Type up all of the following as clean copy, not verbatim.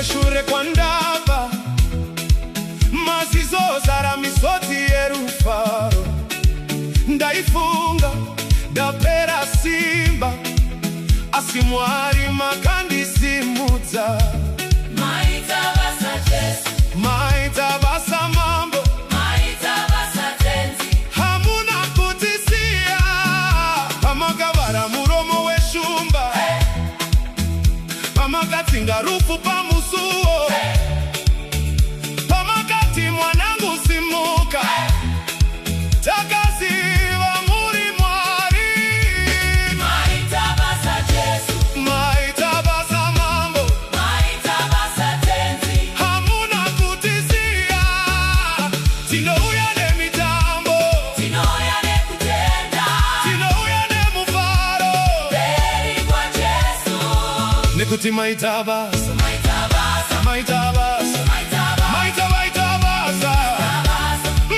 shure kwa ndava mazizozara misodzi yerufaro. Ndaifunga ndapera simba asi Mwari makandisimudza. Maita basa Jesu, maita basa mambo, maita basa tenzi. Hamuna kutisiya pamakavara muromo weshumba, pamakatsinga rufu pamusuwo, pamakati mwanangu simuka, takaziva muri Mwari. Maita basa Jesu, maita basa mambo, maita basa tenzi. hamuna kutisiya. Tinouya nemitambo, Tinouya nekutenda, tinouya nemufaro, mberi kwa Jesu. nekuti maita basa, Maita basa, maita basa, maita basa, maita basa, basa.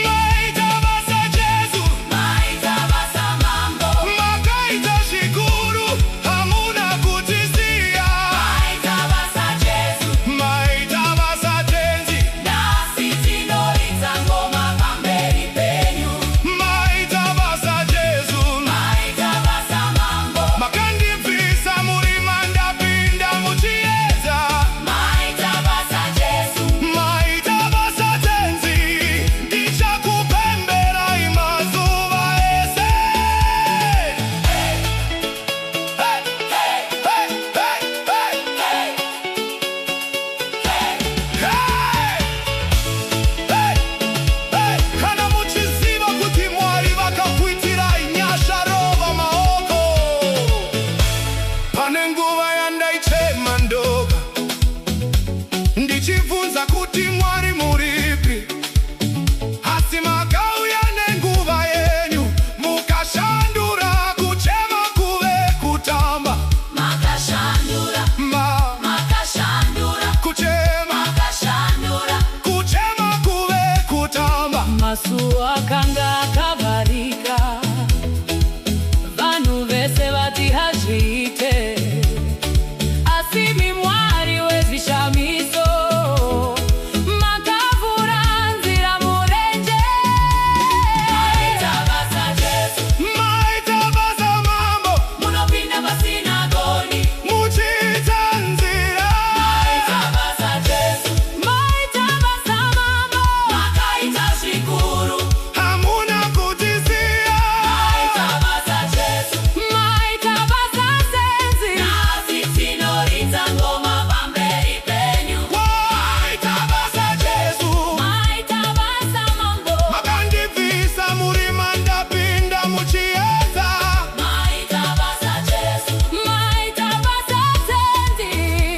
maita basa Jesu, Maita basa mambo, makaita zvikuru, hamuna kutisiya. maita basa Jesu. maita basa tenzi, Nasi tinoridza ngoma pamberi penyu. maita basa Jesu, Maita basa mambo, makandibvisa murima ndapinda muchiedza. maita basa Jesu. maita basa tenzi, ndichakupemberai mazuva ese. Hey, hey, hey, hey, hey. Kana muchiziva kuti Mwari vakakuitirai nyasha, rova maoko. Pane nguva yandaichema ndoga ndichibvunza kuti Mwari muripi, asi makauya nenguva yenyu mukashandura kuchema kuve kutamba. Makashandura, makashandura, Kuchema makashandura. kuve kutamba. Masuwa kanga akavarika, vanhu vese vati hazviite, asi imi Mwari wezvishamiso, makavhura nzira murenje. Maita basa Jesu, maita basa mambo, munopinda pasinagoni. muchiita nzira. Maita basa Jesu, maita basa mambo, makaita zvikuru. Hamuna kutisiya. Maita basa Jesu, maita basa tenzi. Nasi tinoridza ngoma pamberi penyu. Maita basa Jesu, Maita basa mambo, makandibvisa murima ndapinda muchiedza. maita basa Jesu, maita basa tenzi.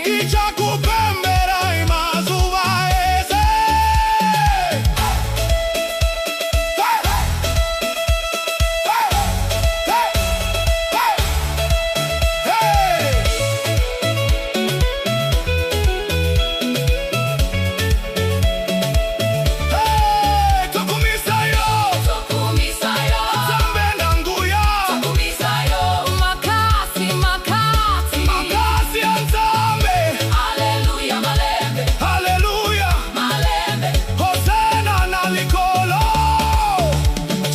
Ndichakupemberai mazuva ese. Tokumisayo, Tokumisayo, Nzambe nanguya, tokumisayo. Makasi, makasi. makasi ya Nzambe. Haleluya, malembe, Haleluya, malembe. hosana na likolo.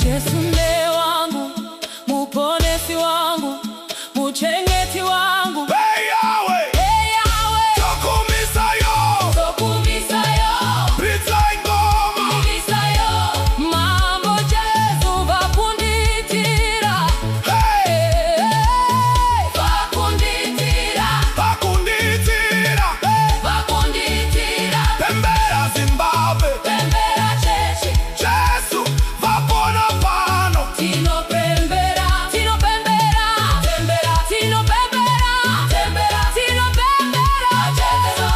Jesu ndiye wangu, muponesi wangu, muchengeti wangu. Hey Yahweh, Hey Yahweh, tokumisayo, tokumisayo, ridzai ngoma. kumisayo. Mambo Jesu vakunditira, Hey, vakunditira, vakunditira. vakunditira. Pembera Zimbabwe, Pembera chechi, Jesu vapona pano. tinopembera, tinopembera, tembera, tinopembera, tembera, tinopembera Jesu.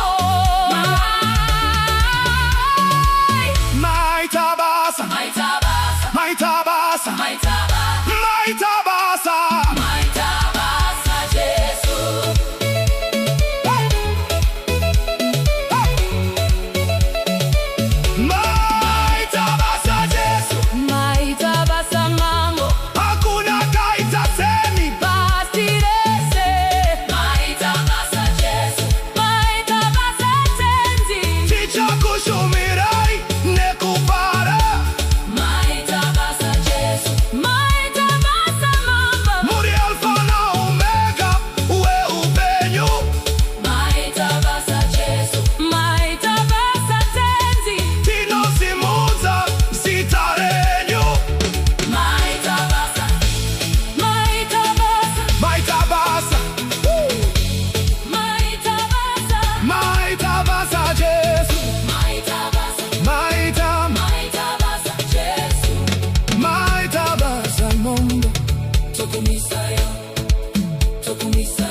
Maita basa, Maita basa, maita basa, maita basa, maita basa. maita basa Jesu. Maita basa Jesu, Maita basa mambo, hakuna kaita semi. bastirese. Maita basa Jesu, maita basa te. Shumirai nekupara Maitabasa Jesu, maitabasa mamba. Muri Alfa na Omega, uwe upenyu. Maitabasa Jesu, maitabasa tenzi. Tino simuza sitarenyu. Maitabasa, maitabasa, Maitabasa, maitabasa, maitabasa Jesu. maitabasa, maitabasa Jesu. Maitabasa Mungu. Tokumisayo, tokumisayo.